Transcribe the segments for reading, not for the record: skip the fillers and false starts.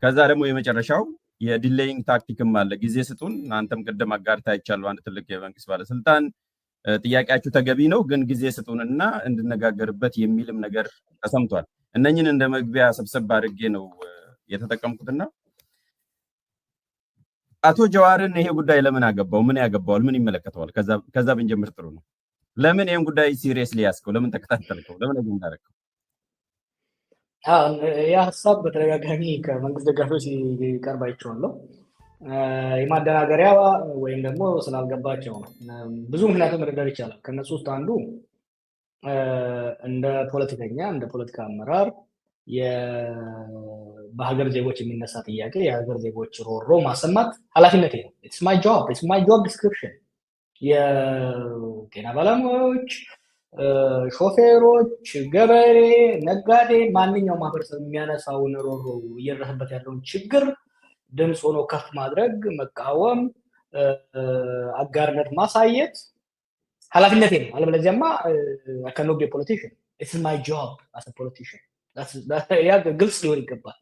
ከዛ ደግሞ የመጨረሻው የዲሌይንግ ታክቲክም አለ። ጊዜ ስጡን። አንተም ቅድም አጋርታ ይቻላል አንድ ትልቅ የመንግስት ባለስልጣን ጥያቄያችሁ ተገቢ ነው ግን ጊዜ ስጡንና እንድነጋገርበት የሚልም ነገር ተሰምቷል። እነኝን እንደ መግቢያ ሰብሰብ አድርጌ ነው የተጠቀምኩትና አቶ ጀዋርን ይሄ ጉዳይ ለምን አገባው? ምን ያገባዋል? ምን ይመለከተዋል? ከዛ ብንጀምር ጥሩ ነው። ለምን ይሄን ጉዳይ ሲሪየስሊ ያስከው? ለምን ተከታተልከው? ለምን አገንዳረከው? ያ ሀሳብ በተደጋጋሚ ከመንግስት ደጋፊዎች ሲቀርብ አይቼዋለሁ። የማደናገሪያ ወይም ደግሞ ስላልገባቸው ነው። ብዙ ምክንያቱም መደርደር ይቻላል። ከነሱ ውስጥ አንዱ እንደ ፖለቲከኛ እንደ ፖለቲካ አመራር በሀገር ዜጎች የሚነሳ ጥያቄ የሀገር ዜጎች ሮሮ ማሰማት ኃላፊነቴ ነው። ኢትስ ማይ ጆብ ዲስክሪፕሽን። የጤና ባለሙያዎች፣ ሾፌሮች፣ ገበሬ፣ ነጋዴ፣ ማንኛውም ማህበረሰብ የሚያነሳውን ሮሮ እየደረሰበት ያለውን ችግር ድምፅ ሆኖ ከፍ ማድረግ፣ መቃወም፣ አጋርነት ማሳየት ኃላፊነቴ ነው። አለበለዚያማ ከኖቤ ፖለቲሽን ኢትስ ማይ ጆብ አስ ፖለቲሽን ያ ግልጽ ሊሆን ይገባል።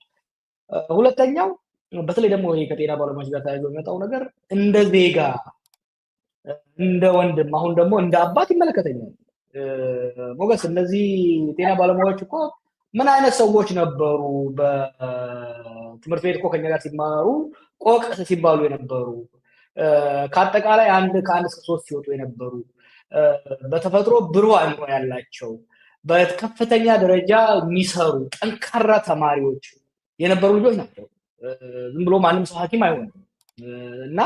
ሁለተኛው በተለይ ደግሞ ይሄ ከጤና ባለሙያዎች ጋር ተያይዞ የሚመጣው ነገር እንደ ዜጋ እንደ ወንድም አሁን ደግሞ እንደ አባት ይመለከተኛል። ሞገስ እነዚህ ጤና ባለሙያዎች እኮ ምን አይነት ሰዎች ነበሩ? በትምህርት ቤት እኮ ከኛ ጋር ሲማሩ ቆቅ ሲባሉ የነበሩ ከአጠቃላይ ከአንድ እስከ 3 ሲወጡ የነበሩ በተፈጥሮ ብሩህ አእምሮ ያላቸው በከፍተኛ ደረጃ የሚሰሩ ጠንካራ ተማሪዎች የነበሩ ልጆች ናቸው። ዝም ብሎ ማንም ሰው ሐኪም አይሆንም እና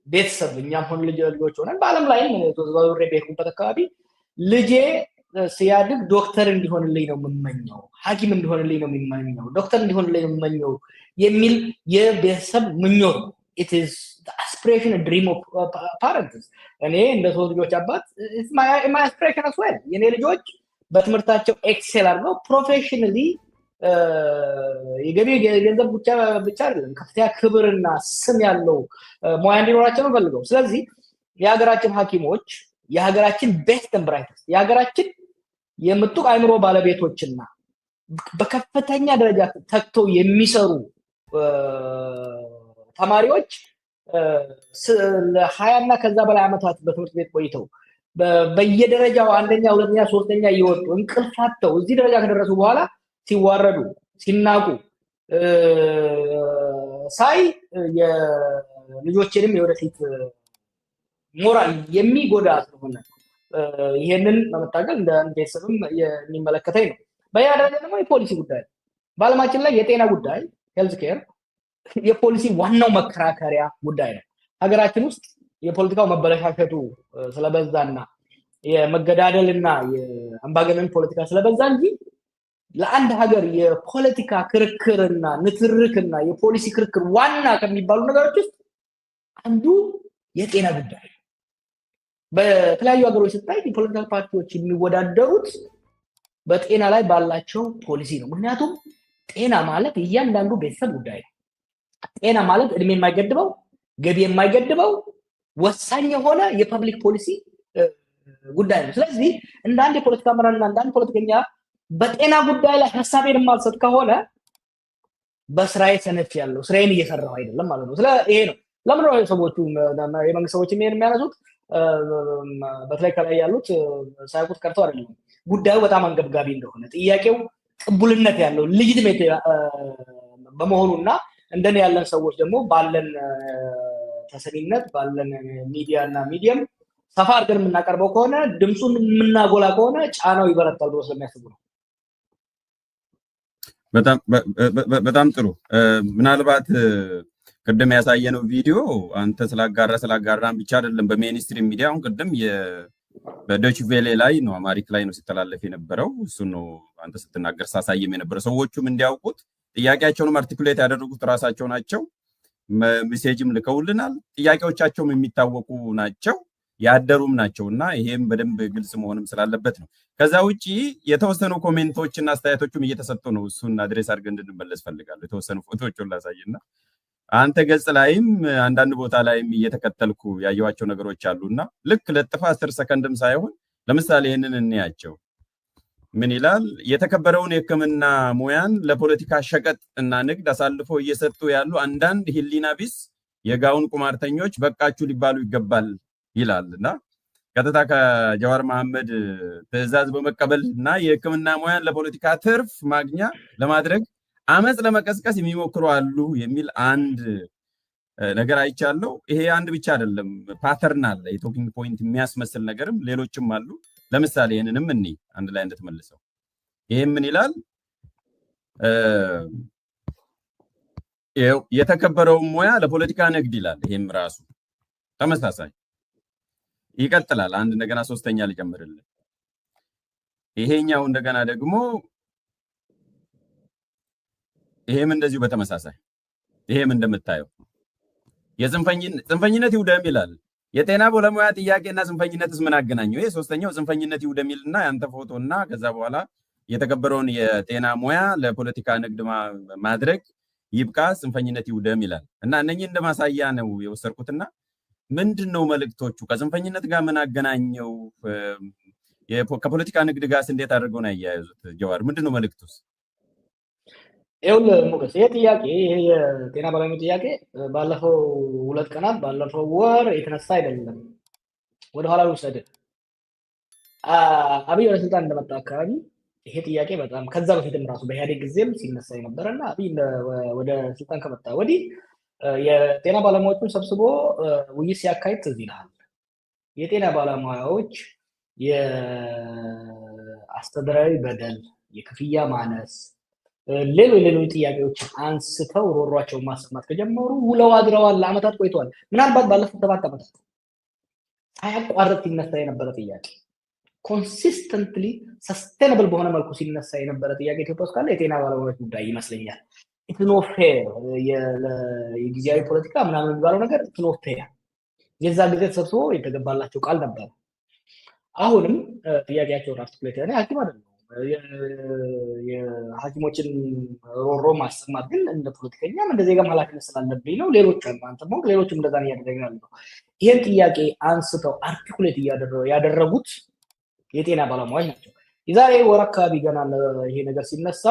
ቤተሰብ እኛም ሆነ ልጆች ሆነን በዓለም ላይ ዙሬ በሄድኩበት አካባቢ ልጄ ሲያድግ ዶክተር እንዲሆንልኝ ነው የምመኘው፣ ሐኪም እንዲሆንልኝ ነው የምመኘው፣ ዶክተር እንዲሆንልኝ ነው የምመኘው የሚል የቤተሰብ ምኞት ነው። it is the aspiration and dream of parents። እኔ እንደ 3 ልጆች አባት my aspiration as well። የኔ ልጆች በትምህርታቸው ኤክሴል አድርገው ፕሮፌሽናሊ የገቢ ገንዘብ ብቻ አይደለም ከፍተኛ ክብርና ስም ያለው ሙያ እንዲኖራቸው ነው ፈልገው። ስለዚህ የሀገራችን ሐኪሞች የሀገራችን ቤስት ኤንድ ብራይትስት የሀገራችን የምጡቅ አእምሮ ባለቤቶችና በከፍተኛ ደረጃ ተክተው የሚሰሩ ተማሪዎች ለ20 እና ከዛ በላይ ዓመታት በትምህርት ቤት ቆይተው በየደረጃው አንደኛ፣ ሁለተኛ፣ ሶስተኛ እየወጡ እንቅልፋተው እዚህ ደረጃ ከደረሱ በኋላ ሲዋረዱ ሲናቁ ሳይ የልጆችንም የወደፊት ሞራል የሚጎዳ ስለሆነ ይሄንን በመታገል እንደ ቤተሰብም የሚመለከተኝ ነው። በያ ደረጃ ደግሞ የፖሊሲ ጉዳይ በዓለማችን ላይ የጤና ጉዳይ ሄልዝ ኬር የፖሊሲ ዋናው መከራከሪያ ጉዳይ ነው። ሀገራችን ውስጥ የፖለቲካው መበለሻሸቱ ስለበዛና የመገዳደልና የአምባገነን ፖለቲካ ስለበዛ እንጂ ለአንድ ሀገር የፖለቲካ ክርክርና ንትርክና የፖሊሲ ክርክር ዋና ከሚባሉ ነገሮች ውስጥ አንዱ የጤና ጉዳይ። በተለያዩ ሀገሮች ስታይ የፖለቲካ ፓርቲዎች የሚወዳደሩት በጤና ላይ ባላቸው ፖሊሲ ነው። ምክንያቱም ጤና ማለት እያንዳንዱ ቤተሰብ ጉዳይ ነው። ጤና ማለት እድሜ የማይገድበው ገቢ የማይገድበው ወሳኝ የሆነ የፐብሊክ ፖሊሲ ጉዳይ ነው። ስለዚህ እንደ አንድ የፖለቲካ አመራርና እንደ አንድ ፖለቲከኛ በጤና ጉዳይ ላይ ሀሳቤን የማልሰጥ ከሆነ በስራዬ ሰነፍ ያለው ስራዬን እየሰራሁ አይደለም ማለት ነው። ይሄ ነው ለምን ነው ሰዎቹ የመንግስት ሰዎች የሚያነሱት በተለይ ከላይ ያሉት ሳይቁት ቀርተው አይደለም። ጉዳዩ በጣም አንገብጋቢ እንደሆነ ጥያቄው ቅቡልነት ያለው ሌጂቲሜት በመሆኑና እንደኔ ያለን ሰዎች ደግሞ ባለን ተሰሚነት ባለን ሚዲያና ሚዲየም ሰፋ አድርገን የምናቀርበው ከሆነ ድምፁን የምናጎላ ከሆነ ጫናው ይበረታል ብሎ ስለሚያስቡ ነው። በጣም ጥሩ። ምናልባት ቅድም ያሳየነው ቪዲዮ አንተ ስላጋራን ብቻ አይደለም በሜንስትሪም ሚዲያ አሁን ቅድም በዶች ቬሌ ላይ ነው አማሪክ ላይ ነው ሲተላለፍ የነበረው። እሱ ነው አንተ ስትናገር ሳሳየም የነበረው። ሰዎቹም እንዲያውቁት ጥያቄያቸውን አርቲኩሌት ያደረጉት ራሳቸው ናቸው። ሜሴጅም ልከውልናል። ጥያቄዎቻቸውም የሚታወቁ ናቸው ያደሩም ናቸውና ይሄም በደንብ ግልጽ መሆንም ስላለበት ነው። ከዛ ውጪ የተወሰኑ ኮሜንቶችና አስተያየቶችም እየተሰጡ ነው። እሱን አድሬስ አድርገን እንድንመለስ ፈልጋለሁ። የተወሰኑ ፎቶዎችን ላሳይና አንተ ገጽ ላይም አንዳንድ ቦታ ላይም እየተከተልኩ ያየዋቸው ነገሮች አሉና ልክ ለጥፋ 10 ሰከንድም ሳይሆን ለምሳሌ ይሄንን እንያቸው። ምን ይላል? የተከበረውን የሕክምና ሙያን ለፖለቲካ ሸቀጥ እና ንግድ አሳልፎ እየሰጡ ያሉ አንዳንድ ህሊና ቢስ የጋውን ቁማርተኞች በቃችሁ ሊባሉ ይገባል ይላል እና ቀጥታ ከጀዋር መሐመድ ትዕዛዝ በመቀበል እና የሕክምና ሙያን ለፖለቲካ ትርፍ ማግኛ ለማድረግ አመፅ ለመቀስቀስ የሚሞክሩ አሉ የሚል አንድ ነገር አይቻለው። ይሄ አንድ ብቻ አይደለም፣ ፓተርን አለ፣ የቶኪንግ ፖይንት የሚያስመስል ነገርም ሌሎችም አሉ። ለምሳሌ ይህንንም እኔ አንድ ላይ እንድትመልሰው። ይህም ምን ይላል? የተከበረውን ሙያ ለፖለቲካ ንግድ ይላል። ይህም ራሱ ተመሳሳይ ይቀጥላል። አንድ እንደገና ሶስተኛ ልጨምርልን። ይሄኛው እንደገና ደግሞ ይሄም እንደዚሁ በተመሳሳይ ይሄም እንደምታየው ጽንፈኝነት ይውደም ይላል። የጤና ባለሙያ ጥያቄና ጽንፈኝነትስ ምን አገናኘው? ይሄ ሶስተኛው ጽንፈኝነት ይውደም ይልና ያንተ ፎቶና ከዛ በኋላ የተከበረውን የጤና ሙያ ለፖለቲካ ንግድ ማድረግ ይብቃ፣ ጽንፈኝነት ይውደም ይላል እና እነኚህ እንደማሳያ ነው የወሰድኩትና ምንድነው መልእክቶቹ? ከጽንፈኝነት ጋር ምን አገናኘው? ከፖለቲካ ንግድ ጋር እንዴት አድርገው ነው ያያያዙት? ጀዋር ምንድነው መልእክቱስ? ይኸውልህ ሞገስ፣ ይሄ ጥያቄ ይሄ የጤና ባለሙያ ጥያቄ ባለፈው 2 ቀናት ባለፈው ወር የተነሳ አይደለም። ወደኋላ ልውሰድህ። አብይ ወደ ስልጣን እንደመጣ አካባቢ ይሄ ጥያቄ በጣም ከዛ በፊትም ራሱ በኢህአዴግ ጊዜም ሲነሳ የነበረና አብይ ወደ ስልጣን ከመጣ ወዲህ የጤና ባለሙያዎችን ሰብስቦ ውይይት ሲያካሂድ ትዝ ይልሃል። የጤና ባለሙያዎች የአስተዳደራዊ በደል፣ የክፍያ ማነስ፣ ሌሎች ጥያቄዎችን አንስተው ሮሯቸውን ማሰማት ከጀመሩ ውለው አድረዋል። ለአመታት ቆይተዋል። ምናልባት ባለፉት 7 ዓመታት ሳያቋርጥ ሲነሳ የነበረ ጥያቄ፣ ኮንሲስተንትሊ ሰስቴነብል በሆነ መልኩ ሲነሳ የነበረ ጥያቄ ኢትዮጵያ ውስጥ ካለ የጤና ባለሙያዎች ጉዳይ ይመስለኛል። ኢትኖ ፌር የጊዜያዊ ፖለቲካ ምናምን የሚባለው ነገር ኢትኖ ፌር የዛ ጊዜ ተሰብስቦ የተገባላቸው ቃል ነበር። አሁንም ጥያቄያቸው ራሱ ፕሌተር ሐኪም አይደለም። የሐኪሞችን ሮሮ ማሰማት ግን እንደ ፖለቲከኛም እንደ ዜጋም ኃላፊነት ስላለብኝ ነው። ሌሎችም እንደዛ እያደረግን ያለው ይህን ጥያቄ አንስተው አርቲኩሌት ያደረጉት የጤና ባለሙያዎች ናቸው። የዛሬ ወር አካባቢ ገና ይሄ ነገር ሲነሳ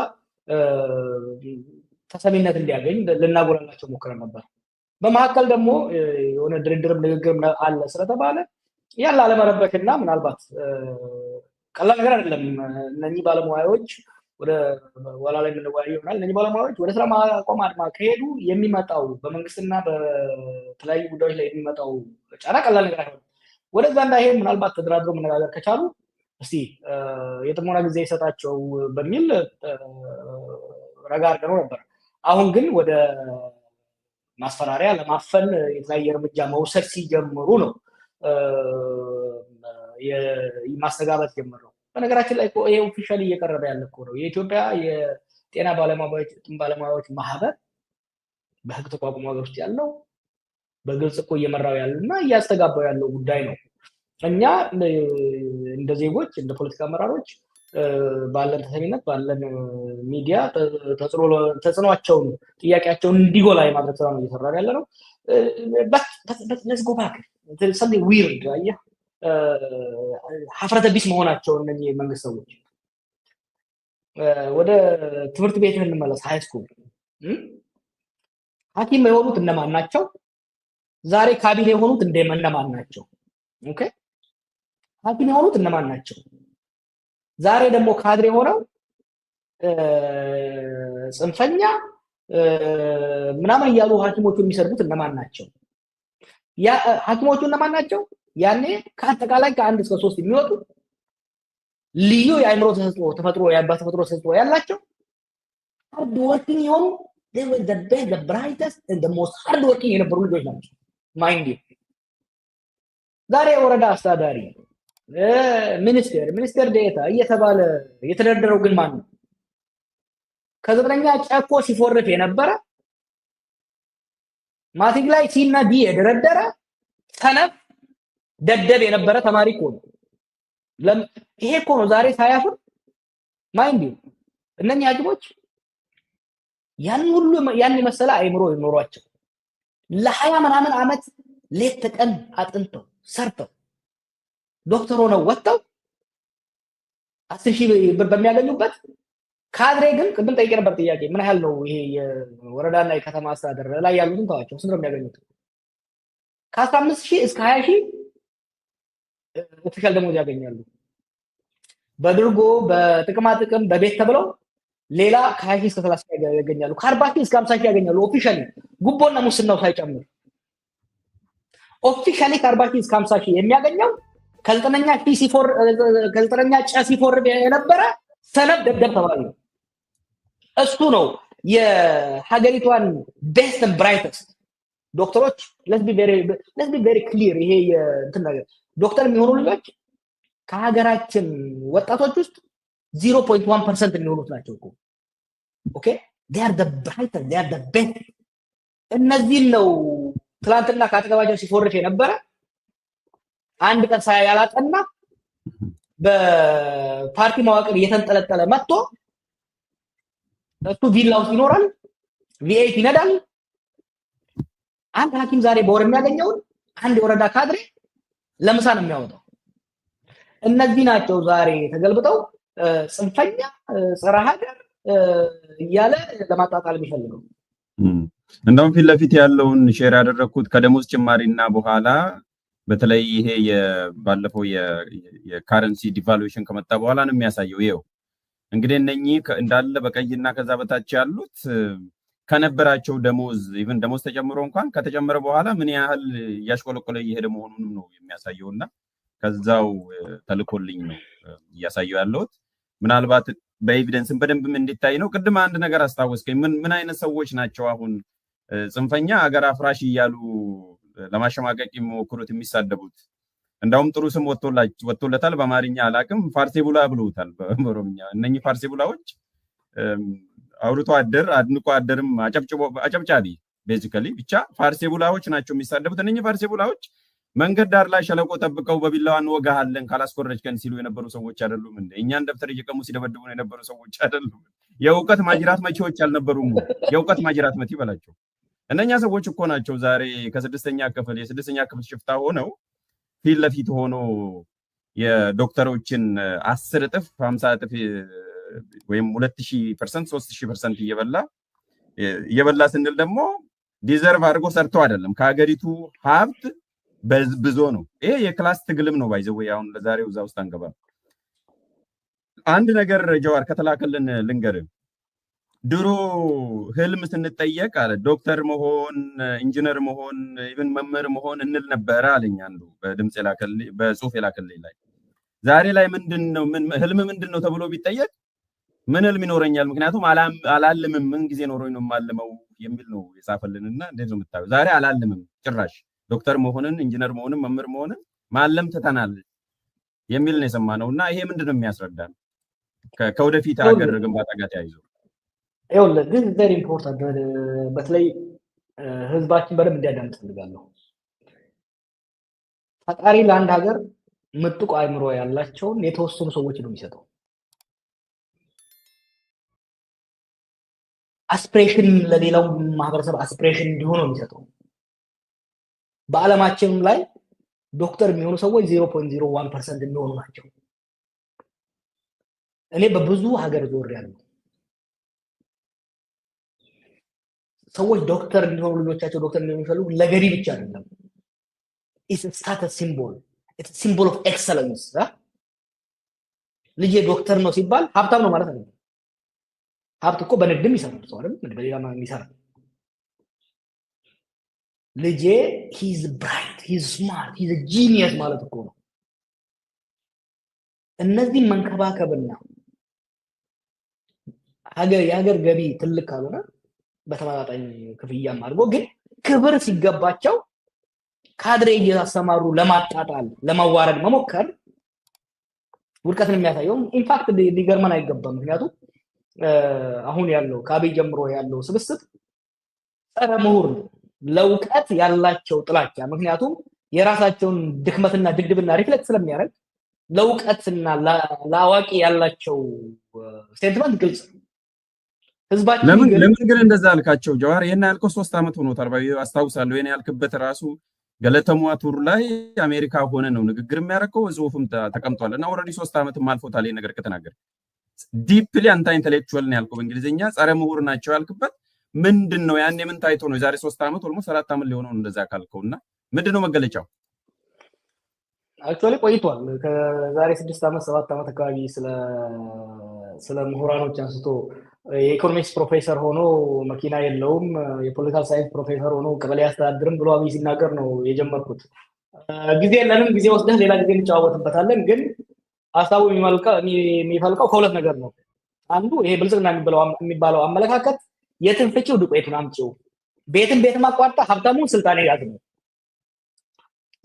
ተሰሚነት እንዲያገኝ ልናጎላላቸው ሞክረን ነበር። በመካከል ደግሞ የሆነ ድርድርም ንግግርም አለ ስለተባለ ያን ላለመረበክና ምናልባት ቀላል ነገር አይደለም። እነኚህ ባለሙያዎች ወደ ኋላ ላይ የምንወያይ ይሆናል። እነኚህ ባለሙያዎች ወደ ስራ ማቆም አድማ ከሄዱ የሚመጣው በመንግስትና በተለያዩ ጉዳዮች ላይ የሚመጣው ጫና ቀላል ነገር አይሆንም። ወደዛ እንዳይሄድ ምናልባት ተደራድሮ መነጋገር ከቻሉ እስቲ የጥሞና ጊዜ ይሰጣቸው በሚል ረጋ አድርገው ነበር። አሁን ግን ወደ ማስፈራሪያ ለማፈን የተለያየ እርምጃ መውሰድ ሲጀምሩ ነው ማስተጋባት ጀምረው። በነገራችን ላይ ይሄ ኦፊሻሊ እየቀረበ ያለ እኮ ነው። የኢትዮጵያ የጤና ባለሙያዎች ማህበር በህግ ተቋቁሞ ሀገር ውስጥ ያለው በግልጽ እኮ እየመራው ያለና እያስተጋባው ያለው ጉዳይ ነው። እኛ እንደ ዜጎች እንደ ፖለቲካ አመራሮች ባለን ተሰሚነት ባለን ሚዲያ ተጽዕኖአቸውን ጥያቄያቸውን እንዲጎላ የማድረግ ስራ ነው እየሰራን ያለ ነው። let's go back something weird አየህ፣ ሀፍረተ ቢስ መሆናቸው እነኚህ የመንግስት ሰዎች። ወደ ትምህርት ቤት እንመለስ። ሃይ ስኩል ሐኪም የሆኑት እነማን ናቸው? ዛሬ ካቢኔ የሆኑት እነማን ናቸው? ኦኬ፣ ሐኪም የሆኑት እነማን ናቸው? ዛሬ ደግሞ ካድሬ ሆነው ጽንፈኛ ምናምን እያሉ ሐኪሞቹን የሚሰድቡት እነማን ናቸው? ሐኪሞቹ እነማን ናቸው? ያኔ ከአጠቃላይ ከ1 እስከ 3 የሚወጡ ልዩ የአእምሮ ተፈጥሮ ተፈጥሮ ተሰጥኦ ያላቸው hard working የሆኑ they were the best, the brightest and the most hard working የነበሩ ልጆች ናቸው። ማይንድ ዛሬ ወረዳ አስተዳዳሪ ሚኒስቴር ዴታ እየተባለ የተደረደረው ግን ማን ነው? ከ9ኛ ጨኮ ሲፎርፍ የነበረ ማትሪክ ላይ ሲና ዲ የደረደረ ሰነፍ ደደብ የነበረ ተማሪ እኮ ነው። ይሄ እኮ ነው ዛሬ ሳያፍር ማይንድ እነኚህ ሐኪሞች ያን የመሰለ አይምሮ ይኖሯቸው ለ20 ምናምን ዓመት ሌት ተቀን አጥንተው ሰርተው ዶክተር ሆነው ወጥተው 10,000 ብር በሚያገኙበት ካድሬ ግን ቅድም ጠይቄ ነበር ጥያቄ ምን ያህል ነው ይሄ የወረዳና የከተማ አስተዳደር ላይ ያሉትን ተዋቸው ስንት ነው የሚያገኙት? ከ15,000 እስከ 20,000 ኦፊሻል ደሞዝ ያገኛሉ። በድርጎ በጥቅማ ጥቅም በቤት ተብለው ሌላ ከ20,000 እስከ 30,000 ያገኛሉ። ከ40,000 እስከ 50,000 ያገኛሉ። ኦፊሻሊ ጉቦና ሙስናው ሳይጨምር ኦፊሻሊ ከ40,000 እስከ 50,000 የሚያገኘው ከዘጠነኛ ጨ ሲፎርድ የነበረ ሰነድ ደብደብ ተባለ። እሱ ነው የሀገሪቷን ቤስት ኤንድ ብራይተስት ዶክተሮች። let's be very clear ይሄ እንትን ነገር ዶክተር የሚሆኑ ልጆች ከሀገራችን ወጣቶች ውስጥ 0.1% የሚሆኑት ናቸው እኮ። ኦኬ they are the brightest, they are the best። እነዚህ ነው ትላንትና ካተገባቸው ሲፎርድ የነበረ አንድ ቀን ያላጠና በፓርቲ መዋቅር እየተንጠለጠለ መጥቶ እሱ ቪላ ውስጥ ይኖራል፣ ቪኤት ይነዳል። አንድ ሐኪም ዛሬ በወር የሚያገኘውን አንድ የወረዳ ካድሬ ለምሳ ነው የሚያወጣው። እነዚህ ናቸው ዛሬ ተገልብጠው ጽንፈኛ ጸረ ሀገር እያለ ለማጣጣል የሚፈልገው። እንደውም ፊት ለፊት ያለውን ሼር ያደረኩት ከደሞዝ ጭማሪና በኋላ በተለይ ይሄ ባለፈው የካረንሲ ዲቫሉዌሽን ከመጣ በኋላ ነው የሚያሳየው። ይሄው እንግዲህ እነኚህ እንዳለ በቀይና ከዛ በታች ያሉት ከነበራቸው ደሞዝ ኢቭን ደሞዝ ተጨምሮ እንኳን ከተጨመረ በኋላ ምን ያህል እያሽቆለቆለ እየሄደ መሆኑንም ነው የሚያሳየውና ከዛው ተልኮልኝ ነው እያሳየው ያለሁት። ምናልባት በኤቪደንስም በደንብም እንዲታይ ነው። ቅድም አንድ ነገር አስታወስከኝ። ምን አይነት ሰዎች ናቸው አሁን ጽንፈኛ አገር አፍራሽ እያሉ ለማሸማቀቅ የሚሞክሩት የሚሳደቡት? እንዳውም ጥሩ ስም ወጥቶለታል። በአማርኛ አላቅም፣ ፋርሴቡላ ብለውታል በኦሮምኛ። እነኚህ ፋርሴቡላዎች አውርቶ አደር አድንቆ አደርም አጨብጫቢ ቤዚካሊ ብቻ ፋርሴቡላዎች ናቸው የሚሳደቡት። እነኚህ ፋርሴቡላዎች መንገድ ዳር ላይ ሸለቆ ጠብቀው በቢላዋ እንወጋሃለን ካላስኮረጅከን ሲሉ የነበሩ ሰዎች አይደሉም እንዴ? እኛን ደብተር እየቀሙ ሲደበድቡ የነበሩ ሰዎች አይደሉም? የእውቀት ማጅራት መቼዎች አልነበሩም? የእውቀት ማጅራት መቲ በላቸው። እነኛ ሰዎች እኮ ናቸው ዛሬ የስድስተኛ ክፍል ሽፍታ ሆነው ፊት ለፊት ሆኖ የዶክተሮችን 10 እጥፍ 50 እጥፍ ወይም 2,000% 3,000% እየበላ ስንል ደግሞ ዲዘርቭ አድርጎ ሰርቶ አይደለም ከሀገሪቱ ሀብት በዝብዞ ነው። ይሄ የክላስ ትግልም ነው። ባይዘው አሁን ለዛሬው እዛ ውስጥ አንገባም። አንድ ነገር ጀዋር ከተላከልን ልንገርህ። ድሮ ህልም ስንጠየቅ አለ ዶክተር መሆን፣ ኢንጂነር መሆን፣ ኢቭን መምህር መሆን እንል ነበረ አለኝ አንዱ በድምጽ የላከልኝ በጽሁፍ የላከልኝ ላይ። ዛሬ ላይ ምንድነው ህልም ምንድነው ተብሎ ቢጠየቅ ምን ህልም ይኖረኛል? ምክንያቱም አላልምም፣ ምን ጊዜ ኖሮኝ ነው የማልመው የሚል ነው የጻፈልንና እንዴት ነው የምታየው? ዛሬ አላልምም ጭራሽ ዶክተር መሆንን፣ ኢንጂነር መሆንን፣ መምህር መሆንን ማለም ትተናል የሚል ነው የሰማነውና ይሄ ምንድነው የሚያስረዳን ከወደፊት ሀገር ግንባታ ጋር ተያይዞ? ይኸውልህ ግን ቬሪ ኢምፖርታንት በተለይ ህዝባችን በደንብ እንዲያዳምጥ ፈልጋለሁ። ፈጣሪ ለአንድ ሀገር ምጡቅ አእምሮ ያላቸውን የተወሰኑ ሰዎች ነው የሚሰጠው። አስፒሬሽን ለሌላው ማህበረሰብ አስፒሬሽን እንዲሆን ነው የሚሰጠው። በዓለማችንም ላይ ዶክተር የሚሆኑ ሰዎች 0.01% የሚሆኑ ናቸው። እኔ በብዙ ሀገር ዞሬያለሁ። ሰዎች ዶክተር እንዲሆኑ ልጆቻቸው ዶክተር እንዲሆኑ የሚፈልጉ ለገሪ ብቻ አይደለም። ኢትስ ስታተስ ሲምቦል፣ ኢትስ ሲምቦል ኦፍ ኤክሰለንስ። ልጄ ዶክተር ነው ሲባል ሀብታም ነው ማለት ነው። ሀብት እኮ በንግድም ይሰራል ሰው አይደል? በሌላ ይሰራል። ልጄ ሂዝ ብራይት፣ ሂዝ ስማርት፣ ሂዝ ጂኒየስ ማለት እኮ ነው። እነዚህ መንከባከብና የሀገር ገቢ ትልቅ ካልሆነ በተመጣጣኝ ክፍያም አድርጎ ግን ክብር ሲገባቸው ካድሬ እያሰማሩ ለማጣጣል ለማዋረድ መሞከር ውድቀትን የሚያሳየው ኢንፋክት ሊገርመን አይገባም። ምክንያቱም አሁን ያለው ከአብይ ጀምሮ ያለው ስብስብ ጸረ ምሁር ነው፣ ለእውቀት ያላቸው ጥላቻ። ምክንያቱም የራሳቸውን ድክመትና ድግድብና ሪፍሌክት ስለሚያደርግ ለእውቀትና ለአዋቂ ያላቸው ስቴትመንት ግልጽ ነው። ህዝባችን ለምን ግን እንደዛ አልካቸው ጀዋር? ይሄን ያልከው 3 ዓመት ሆኖታል። አስታውሳለሁ። ይሄን ያልክበት ራሱ ገለተሙ ቱር ላይ አሜሪካ ሆነ ነው ንግግር የሚያደርገው ጽሁፍም ተቀምጧል እና ኦልሬዲ 3 ዓመትም አልፎታል ይሄ ነገር ከተናገረ ዲፕሊ አንታ ኢንተሌክቹዋል ነው ያልከው በእንግሊዝኛ ጸረ ምሁር ናቸው ያልክበት ምንድነው ያኔ ምን ታይቶ ነው የዛሬ 3 ዓመት ኦልሞስት 4 ዓመት ሊሆነው እንደዛ ካልከውና ምንድነው መገለጫው አክቹአሊ ቆይቷል ከዛሬ 6 ዓመት 7 ዓመት አካባቢ ስለ ምሁራኖች አንስቶ የኢኮኖሚክስ ፕሮፌሰር ሆኖ መኪና የለውም የፖለቲካል ሳይንስ ፕሮፌሰር ሆኖ ቀበሌ አስተዳድርም ብሎ አብይ ሲናገር ነው የጀመርኩት ጊዜ የለንም ጊዜ ወስደህ ሌላ ጊዜ እንጫወትበታለን ግን ሐሳቡ የሚፈልቀው ከሁለት ነገር ነው አንዱ ይሄ ብልጽግና የሚባለው አመለካከት የትን ፍጪው ዱቄቱን አምጪው ቤትን ማቋርጣ ሀብታሙን ስልጣን ያዝ ነው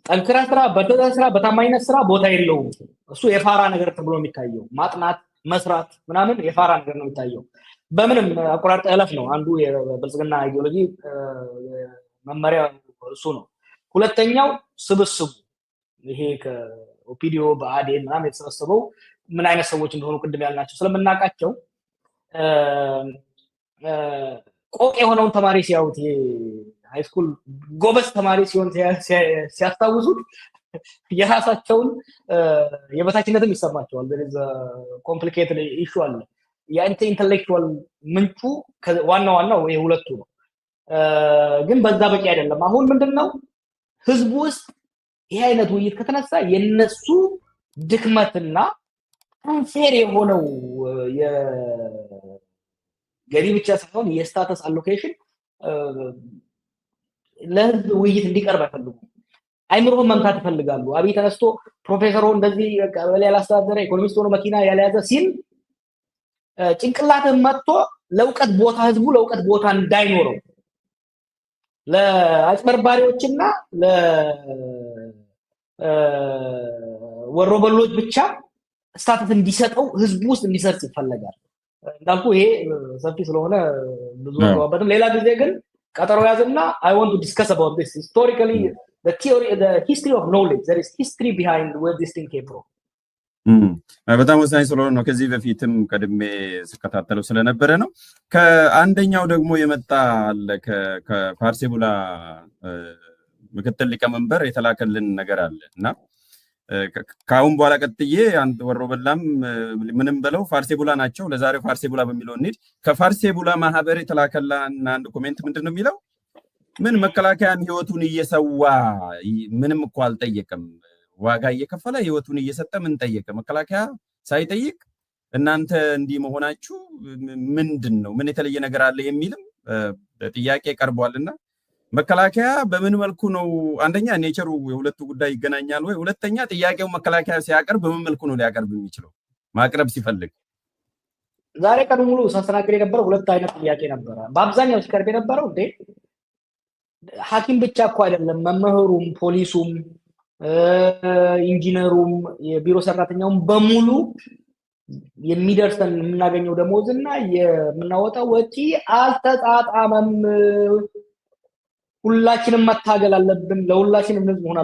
ጠንክራ ስራ በተዘስራ በታማኝነት ስራ ቦታ የለውም እሱ የፋራ ነገር ተብሎ የሚታየው ማጥናት መስራት ምናምን የፋራ ነገር ነው የሚታየው በምንም አቆራርጠ እለፍ ነው አንዱ የብልጽግና አይዲዮሎጂ መመሪያ እሱ ነው ሁለተኛው ስብስቡ ይሄ ከኦፒዲዮ በአዴን ምናምን የተሰበሰበው ምን አይነት ሰዎች እንደሆኑ ቅድም ያልናቸው ስለምናቃቸው ቆቅ የሆነውን ተማሪ ሲያዩት ሃይስኩል ጎበዝ ተማሪ ሲሆን ሲያስታውሱት የራሳቸውን የበታችነትም ይሰማቸዋል there is a complicated issue አለ የኢንተሌክቹዋል ምንጩ ዋናው ይሄ ሁለቱ ነው ግን በዛ በቂ አይደለም አሁን ምንድነው ህዝቡ ውስጥ ይሄ አይነት ውይይት ከተነሳ የነሱ ድክመትና አንፌር የሆነው የገሪ ብቻ ሳይሆን የስታተስ አሎኬሽን ለህዝብ ውይይት እንዲቀርብ አይፈልጉም አይምሮን መምታት ይፈልጋሉ አብይ ተነስቶ ፕሮፌሰሩ እንደዚህ ቀበሌ ያላስተዳደረ ኢኮኖሚስት ሆኖ መኪና ያለያዘ ሲል ጭንቅላትን መጥቶ ለውቀት ቦታ ህዝቡ ለውቀት ቦታ እንዳይኖረው ለአጭበርባሪዎችና ወሮበሎች ብቻ ስታተስ እንዲሰጠው ህዝቡ ውስጥ እንዲሰርጽ ይፈልጋል እንዳልኩ ይሄ ሰፊ ስለሆነ ብዙ ነው ሌላ ጊዜ ግን ቀጠሮ ያዘና I want to discuss about this historically the history of knowledge there is history behind where this thing came from በጣም ወሳኝ ስለሆነ ነው ከዚህ በፊትም ቀድሜ ስከታተለው ስለነበረ ነው ከአንደኛው ደግሞ የመጣ አለ ከፋርሴቡላ ምክትል ሊቀመንበር የተላከልን ነገር አለና ካሁን በኋላ ቀጥዬ አንድ ወሮበላም ምንም በለው ፋርሴቡላ ናቸው ለዛሬው ፋርሴቡላ በሚለው እንሂድ ከፋርሴቡላ ማህበር የተላከላና አንድ ኮሜንት ምንድነው የሚለው ምን መከላከያም ህይወቱን እየሰዋ ምንም እኮ አልጠየቀም ዋጋ እየከፈለ ህይወቱን እየሰጠ ምን ጠየቀ መከላከያ ሳይጠይቅ እናንተ እንዲህ መሆናችሁ ምንድነው ምን የተለየ ነገር አለ የሚልም ጥያቄ ቀርቧልና መከላከያ በምን መልኩ ነው አንደኛ ኔቸሩ የሁለቱ ጉዳይ ይገናኛል ወይ ሁለተኛ ጥያቄው መከላከያ ሲያቀርብ በምን መልኩ ነው ሊያቀርብ የሚችለው ማቅረብ ሲፈልግ ዛሬ ቀኑ ሙሉ ሳስተናግድ የነበረው ሁለት አይነት ጥያቄ ነበር በአብዛኛው ሲቀርብ የነበረው እንዴ ሐኪም ብቻ እኮ አይደለም መምህሩም ፖሊሱም ኢንጂነሩም የቢሮ ሰራተኛውም በሙሉ የሚደርሰን የምናገኘው ደሞዝና የምናወጣው ወጪ አልተጣጣመም ሁላችንም መታገል አለብን ለሁላችንም ህዝብ መሆን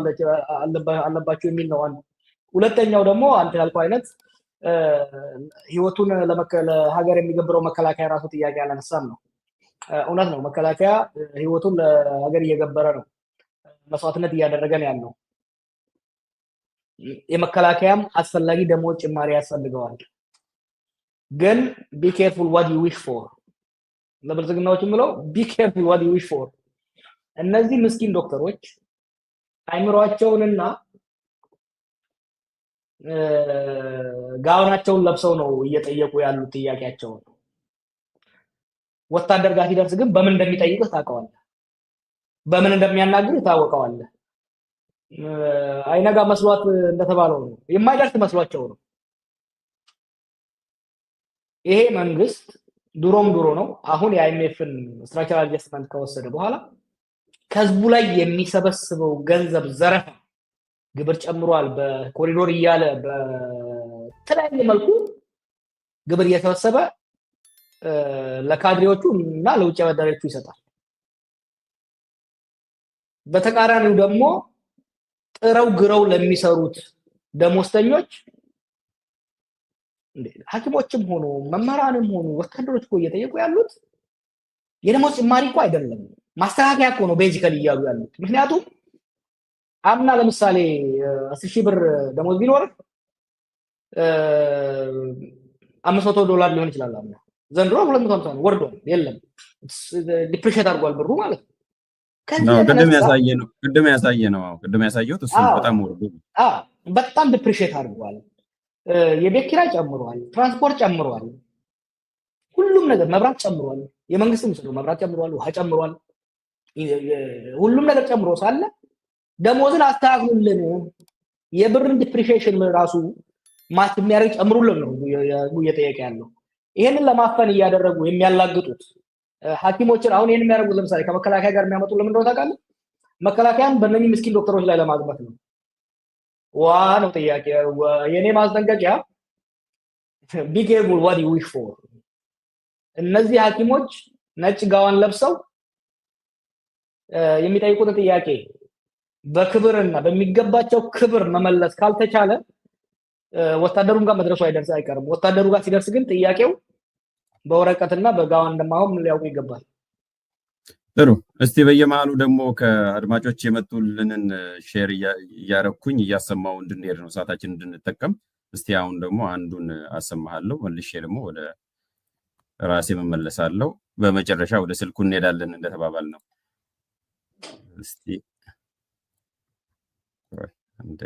አለባቸው የሚል ነው አንዱ ሁለተኛው ደግሞ አንተ ያልከው አይነት ህይወቱን ለሀገር የሚገብረው መከላከያ ራሱ ጥያቄ አላነሳም ነው እውነት ነው መከላከያ ህይወቱን ለሀገር እየገበረ ነው መስዋዕትነት እያደረገ ነው ያለው የመከላከያም አስፈላጊ ደሞዝ ጭማሪ ያስፈልገዋል ግን be careful what you wish for ለብልጽግናዎች ምለው be careful what you wish for እነዚህ ምስኪን ዶክተሮች አይምሮአቸውንና ጋውናቸውን ለብሰው ነው እየጠየቁ ያሉት ጥያቄያቸው ወታደር ጋር ሲደርስ ግን በምን እንደሚጠይቁ ታውቀዋለህ በምን እንደሚያናግሩ ታውቀዋለህ አይነጋ መስሏት እንደተባለው ነው የማይደርስ መስሏቸው ነው ይሄ መንግስት ድሮም ድሮ ነው አሁን የአይኤምኤፍን ስትራክቸራል አድጀስትመንት ከወሰደ በኋላ ከህዝቡ ላይ የሚሰበስበው ገንዘብ ዘረፋ ግብር ጨምሯል በኮሪዶር እያለ በተለያየ መልኩ ግብር እየተሰበሰበ ለካድሬዎቹ እና ለውጭ አበዳሪዎቹ ይሰጣል በተቃራኒው ደግሞ ጥረው ግረው ለሚሰሩት ደሞዝተኞች ሐኪሞችም ሆኖ መምህራንም ሆኖ ወታደሮች እኮ እየጠየቁ ያሉት የደሞዝ ጭማሪ እኮ አይደለም ማስተካከያ እኮ ነው ቤዚካሊ እያሉ ያሉት ምክንያቱም አምና ለምሳሌ 10,000 ብር ደሞዝ ቢኖር $500 ሊሆን ይችላል አምና። ዘንድሮ 250 ነው፣ ወርዷል። የለም ዲፕሪሼት አድርጓል ብሩ ማለት ነው። ነው ቅድም ያሳየሁት እሱ በጣም ወርዶ በጣም ዲፕሪሼት አድርጓል። የቤት ኪራይ ጨምሯል፣ ትራንስፖርት ጨምሯል፣ ሁሉም ነገር መብራት ጨምሯል። የመንግስት ምስሉ መብራት ጨምሯል፣ ውሃ ጨምሯል፣ ሁሉም ነገር ጨምሮ ሳለ ደሞዝን አስተካክሉልን የብርን ዲፕሪሺየሽን ራሱ ማት የሚያደርግ ጨምሩልን ነው እየጠየቀ ያለው። ይሄንን ለማፈን እያደረጉ የሚያላግጡት ሐኪሞችን አሁን ይሄን የሚያደርጉት ለምሳሌ ከመከላከያ ጋር የሚያመጡ ለምን እንደሆነ ታውቃለህ? መከላከያን በእነኚህ ምስኪን ዶክተሮች ላይ ለማዝመት ነው። ነው ጥያቄ። የኔ ማስጠንቀቂያ ቢ ኬርፉል ዋት ዩ ዊሽ ፎር። እነዚህ ሐኪሞች ነጭ ጋዋን ለብሰው የሚጠይቁት ጥያቄ በክብርና በሚገባቸው ክብር መመለስ ካልተቻለ ወታደሩን ጋር መድረሱ አይቀርም። ወታደሩ ጋር ሲደርስ ግን ጥያቄው በወረቀትና በጋዋን እንደማውም ሊያውቁ ይገባል። ጥሩ። እስቲ በየመሃሉ ደግሞ ከአድማጮች የመጡልንን ሼር እያረኩኝ እያሰማው እንድንሄድ ነው ሰዓታችን እንድንጠቀም። እስቲ አሁን ደግሞ አንዱን አሰማሃለሁ፣ መልሼ ደግሞ ወደ ራሴ መመለሳለሁ። በመጨረሻ ወደ ስልኩ እንሄዳለን እንደተባባል ነው። እስቲ አንዴ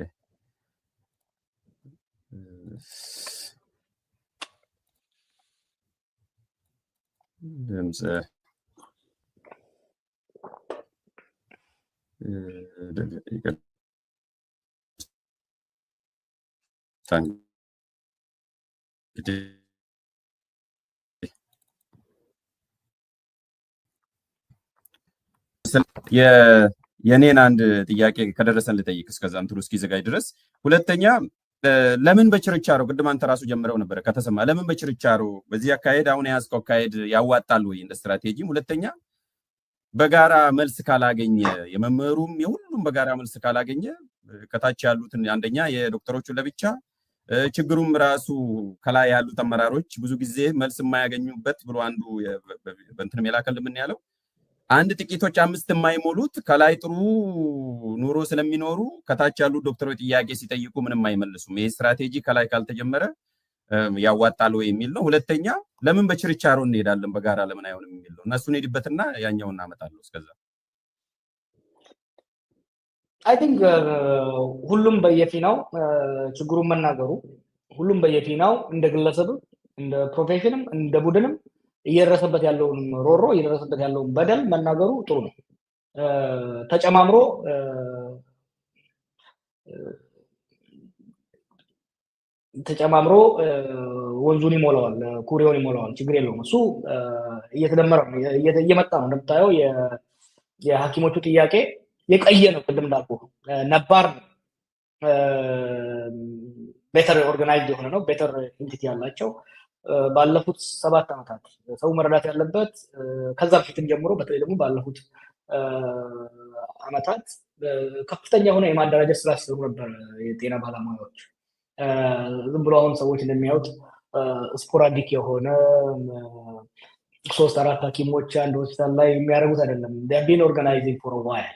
ድምጽ የኔን አንድ ጥያቄ ከደረሰን ልጠይቅ እስከዛ እንትሩ እስኪዘጋጅ ድረስ። ሁለተኛ ለምን በችርቻሮ ቅድም አንተ ራሱ ጀምረው ነበር ከተሰማ ለምን በችርቻሮ በዚህ አካሄድ አሁን የያዝከው አካሄድ ያዋጣል ወይ እንደ ስትራቴጂም? ሁለተኛ በጋራ መልስ ካላገኘ የመምህሩም የሁሉም በጋራ መልስ ካላገኘ ከታች ያሉትን አንደኛ የዶክተሮቹ ለብቻ ችግሩም ራሱ ከላይ ያሉት አመራሮች ብዙ ጊዜ መልስ የማያገኙበት ብሎ አንዱ በእንትን የላከል ምን ያለው አንድ ጥቂቶች አምስት የማይሞሉት ከላይ ጥሩ ኑሮ ስለሚኖሩ ከታች ያሉ ዶክተሮች ጥያቄ ሲጠይቁ ምንም አይመልሱም። ይሄ ስትራቴጂ ከላይ ካልተጀመረ ያዋጣል ወይ የሚል ነው። ሁለተኛ ለምን በችርቻሮ እንሄዳለን በጋራ ለምን አይሆንም የሚል ነው። እነሱን ሄድበትና ያኛውን እናመጣለን። እስከዛ አይ ቲንክ ሁሉም በየፊናው ችግሩን መናገሩ ሁሉም በየፊናው እንደ ግለሰብ እንደ ፕሮፌሽንም እንደ ቡድንም እየደረሰበት ያለውን ሮሮ እየደረሰበት ያለውን በደል መናገሩ ጥሩ ነው። ተጨማምሮ ወንዙን ይሞላዋል፣ ኩሬውን ይሞላዋል። ችግር የለውም። እሱ እየተደመረ ነው እየመጣ ነው። እንደምታየው የሐኪሞቹ ጥያቄ የቀየ ነው። ቅድም እንዳልኩ ነባር ቤተር ኦርጋናይዝድ የሆነ ነው። ቤተር ኢንቲቲ ያላቸው ባለፉት 7 ዓመታት ሰው መረዳት ያለበት ከዛ በፊትም ጀምሮ በተለይ ደግሞ ባለፉት ዓመታት ከፍተኛ የሆነ የማደራጀት ስራ ሲሰሩ ነበር የጤና ባለሙያዎች። ዝም ብሎ አሁን ሰዎች እንደሚያዩት ስፖራዲክ የሆነ 3-4 ሐኪሞች አንድ ሆስፒታል ላይ የሚያደርጉት አይደለም። they have been organizing for a while።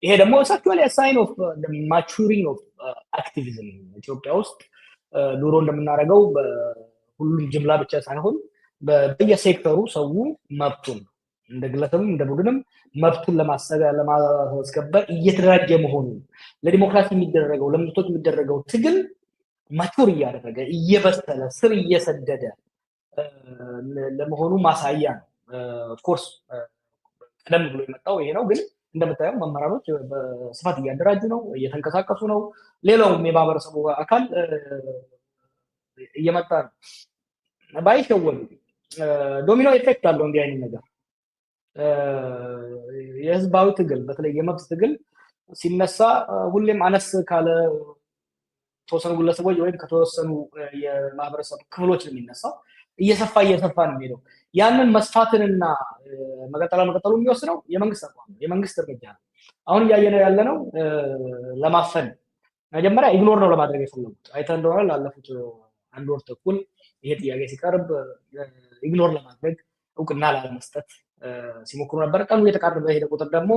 ይሄ ደግሞ actually a sign of the maturing of activism ኢትዮጵያ ውስጥ ኑሮ እንደምናደርገው ሁሉም ጅምላ ብቻ ሳይሆን በየሴክተሩ ሰው መብቱን እንደ ግለሰብም እንደ ቡድንም መብቱን ለማስከበር እየተደራጀ መሆኑ ለዲሞክራሲ የሚደረገው ለመብቶች የሚደረገው ትግል ማቹር እያደረገ እየበሰለ ስር እየሰደደ ለመሆኑ ማሳያ ነው። ኦፍ ኮርስ ቀደም ብሎ የመጣው ይሄ ነው። ግን እንደምታየው መመራሮች በስፋት እያደራጁ ነው፣ እየተንቀሳቀሱ ነው። ሌላውም የማህበረሰቡ አካል እየመጣ ነው። ባይሸወዱ ዶሚኖ ኢፌክት አለው እንዲህ አይነት ነገር። የህዝባዊ ትግል በተለይ የመብት ትግል ሲነሳ ሁሌም አነስ ካለ ተወሰኑ ግለሰቦች ወይም ከተወሰኑ የማህበረሰብ ክፍሎች ነው የሚነሳው። እየሰፋ ነው የሚሄደው። ያንን መስፋትንና መቀጠሉ የሚወስነው የመንግስት አቋም ነው፣ የመንግስት እርምጃ ነው። አሁን እያየነው ያለነው ለማፈን መጀመሪያ ኢግኖር ነው ለማድረግ የፈለጉት። አይተህ እንደሆነ ላለፉት 1 ወር ተኩል ይሄ ጥያቄ ሲቀርብ ኢግኖር ለማድረግ እውቅና ላለመስጠት ሲሞክሩ ነበር። ቀኑ እየተቃረበ ሄደ ቁጥር ደግሞ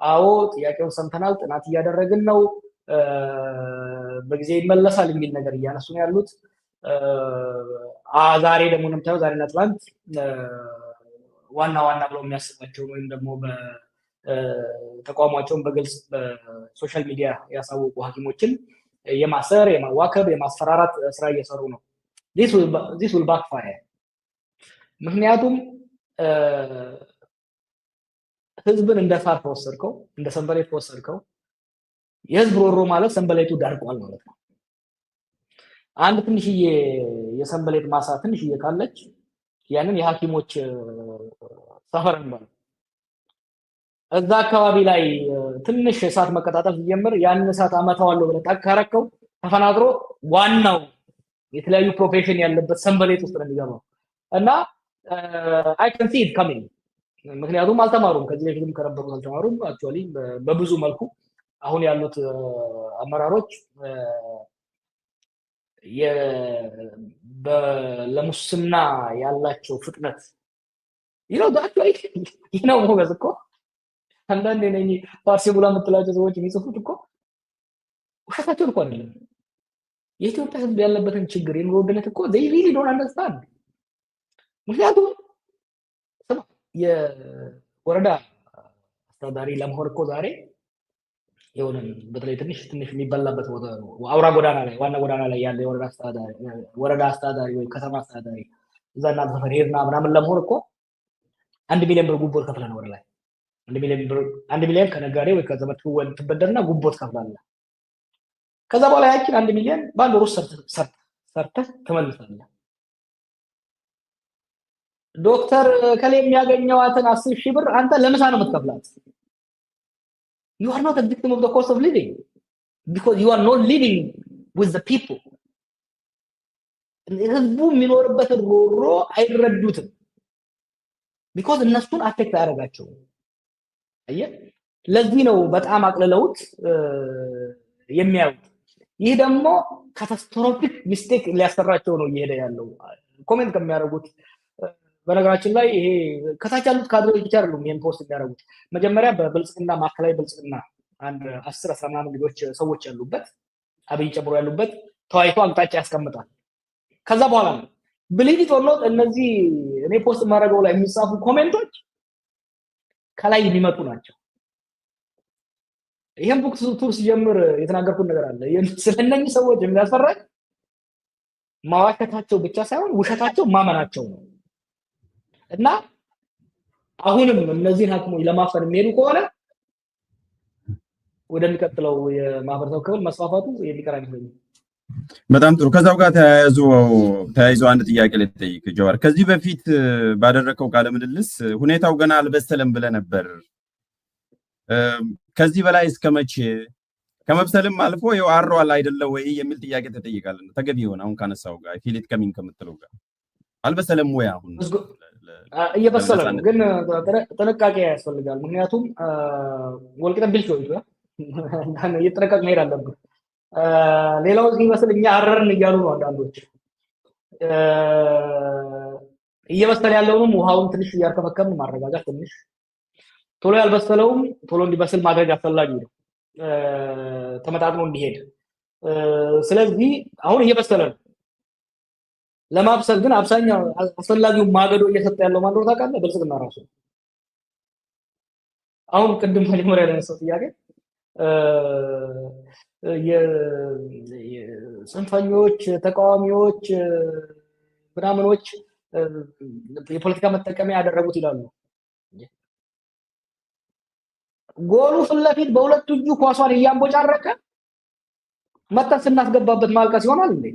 አዎ ጥያቄውን ሰምተናል፣ ጥናት እያደረግን ነው፣ በጊዜ ይመለሳል የሚል ነገር እያነሱ ነው ያሉት። ዛሬ ደግሞ እንደምታየው ዛሬና ትናንት ዋና ዋና ብለው የሚያስባቸው ወይም ደግሞ ተቋማቸውን በግልጽ በሶሻል ሚዲያ ያሳወቁ ሐኪሞችን የማሰር የማዋከብ የማስፈራራት ስራ እየሰሩ ነው። this will backfire። ምክንያቱም ህዝብን እንደ ሳር ተወሰድከው፣ እንደ ሰንበሌጥ ተወሰድከው። የህዝብ ሮሮ ማለት ሰንበሌጡ ዳርቋል ማለት ነው። አንድ ትንሽዬ የሰንበሌጥ ማሳ ትንሽዬ ካለች ያንን የሐኪሞች ሰፈር ነው። እዛ አካባቢ ላይ ትንሽ እሳት መቀጣጠል ሲጀምር ያንን እሳት አመታዋለሁ ብለህ ታካረከው ተፈናጥሮ ዋናው የተለያዩ ፕሮፌሽን ያለበት ሰንበሌጥ ውስጥ ነው የሚገባው እና I can see it coming። ምክንያቱም አልተማሩም፣ ከዚህ በፊትም ከነበሩት አልተማሩም። አክቹአሊ በብዙ መልኩ አሁን ያሉት አመራሮች ለሙስና ያላቸው ፍጥነት ነው ሞገዝ እኮ አንዳንዴ ነኝ ፓርሲ ብላ የምትላቸው ሰዎች የሚጽፉት እኮ ውሸታቸውን እኮ አይደለም። የኢትዮጵያ ህዝብ ያለበትን ችግር የኑሮ ውድነት እኮ they really don't understand። ምክንያቱም የወረዳ አስተዳዳሪ ለመሆን እኮ ዛሬ የሆነ በተለይ ትንሽ የሚበላበት ቦታ አውራ ጎዳና ላይ ዋና ጎዳና ላይ ያለ ወረዳ አስተዳዳሪ ወይ ከተማ አስተዳዳሪ እዛ እናንተ ሰፈር ሄድና ምናምን ለመሆን እኮ 1 ሚሊዮን ብር ጉቦ ከፍለህ ነው ወደ ላይ 1 ሚሊዮን ከነጋዴ ወይ ከዘመድ ትበደርና ጉቦ ትከፍላለህ። ከዛ በኋላ ያችን 1 ሚሊዮን በአንድ ወር ሰርተህ ትመልሳለህ። ዶክተር ከሌ የሚያገኘዋትን 10,000 ብር አንተ ለምሳ ነው የምትከፍላት። You are not a victim of the cost of living because you are not living with the people። ህዝቡ የሚኖርበትን ሮሮ አይረዱትም because እነሱን አፌክት አያደርጋቸውም። አየህ፣ ለዚህ ነው በጣም አቅልለውት የሚያዩት። ይህ ደግሞ ካታስትሮፊክ ሚስቴክ ሊያሰራቸው ነው እየሄደ ያለው። ኮሜንት ከሚያደርጉት በነገራችን ላይ ይሄ ከታች ያሉት ካድሬዎች ብቻ አይደሉም ይሄን ፖስት የሚያደርጉት። መጀመሪያ በብልጽግና ማዕከላዊ ብልጽግና አንድ 10-10 ምናምን ልጆች ሰዎች ያሉበት አብይ ጨምሮ ያሉበት ተዋይቶ አቅጣጫ ያስቀምጣል። ከዛ በኋላ ነው believe it or not እነዚህ እኔ ፖስት ማድረገው ላይ የሚጻፉ ኮሜንቶች ከላይ የሚመጡ ናቸው። ይሄን ቡክ ቱር ሲጀምር የተናገርኩት ነገር አለ። ስለነኚህ ሰዎች የሚያስፈራኝ ማዋሸታቸው ብቻ ሳይሆን ውሸታቸው ማመናቸው ነው። እና አሁንም እነዚህን ሐኪሞች ለማፈን የሚሄዱ ከሆነ ወደሚቀጥለው የማህበረሰብ ክፍል መስፋፋቱ የሚቀር አይመስለኝም። በጣም ጥሩ። ከዛው ጋር ተያይዞ አንድ ጥያቄ ልጠይቅ ጀዋር። ከዚህ በፊት ባደረከው ቃለ ምልልስ ሁኔታው ገና አልበሰለም ብለህ ነበር። ከዚህ በላይ እስከመቼ ከመብሰልም አልፎ ይኸው አሯል አይደለ ወይ የሚል ጥያቄ ተጠይቃለህ። ተገቢ ይሆን አሁን ካነሳው ጋር ፊሊት ከሚን ከምትለው ጋር አልበሰለም ወይ? አሁን እየበሰለ ነው፣ ግን ጥንቃቄ ያስፈልጋል። ምክንያቱም ወልቂጤ ቢልቾ ይላል እየተጠነቀቅ መሄድ አለብን። ሌላው ሲመስል እኛ አረርን እያሉ ነው አንዳንዶች። እየበሰለ ያለውንም ውሃውን ትንሽ እያርከፈከምን ማረጋጋት፣ ትንሽ ቶሎ ያልበሰለውም ቶሎ እንዲበስል ማድረግ አስፈላጊ ነው፣ ተመጣጥኖ እንዲሄድ። ስለዚህ አሁን እየበሰለ ነው። ለማብሰል ግን አብዛኛው አስፈላጊው ማገዶ እየሰጠ ያለው ማንዶ ታውቃለህ፣ ብልጽግና ራሱ። አሁን ቅድም መጀመሪያ ያነሳው ጥያቄ የጽንፈኞች ተቃዋሚዎች ምናምኖች የፖለቲካ መጠቀሚያ ያደረጉት ይላሉ። ጎሉ ፊት ለፊት በሁለት እጁ ኳሷን እያንቦጫረቀ መተን ስናስገባበት ማልቀስ ይሆናል እንዴ?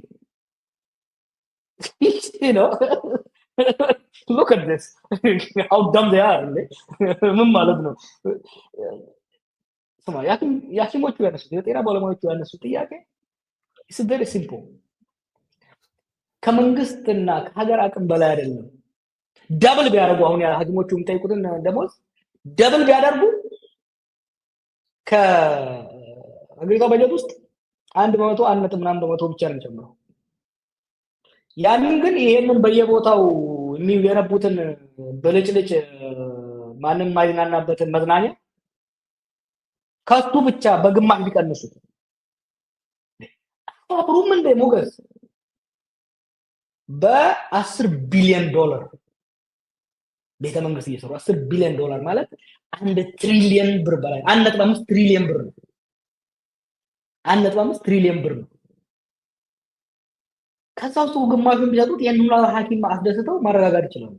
ነው look at this how dumb they are ምን ማለት ነው? ስማ ያኪሞቹ ያነሱት የጤና ባለሙያዎቹ ያነሱት ጥያቄ is very simple። ከመንግስትና ከሀገር አቅም በላይ አይደለም። ደብል ቢያደርጉ አሁን ሐኪሞቹ የሚጠይቁትን ደሞዝ ደብል ቢያደርጉ ከአገሪቷ በጀት ውስጥ 1% 1.5% ብቻ ነው የሚጨምረው። ያንን ግን ይሄንን በየቦታው የሚገነቡትን በልጭልጭ ማንም ማይዝናናበትን መዝናኛ ከሱ ብቻ በግማሽ ቢቀንሱት አብሩም እንደ ሞገስ በ10 ቢሊዮን ዶላር ቤተ መንግስት እየሰሩ 10 ቢሊዮን ዶላር ማለት 1 ትሪሊየን ብር በላይ 1.5 ትሪሊየን ብር ነው። 1.5 ትሪሊየን ብር ነው። ከዛው ግማሹን ቢሰጡት የኑላ ሐኪም አስደስተው ማረጋጋት ይችላሉ።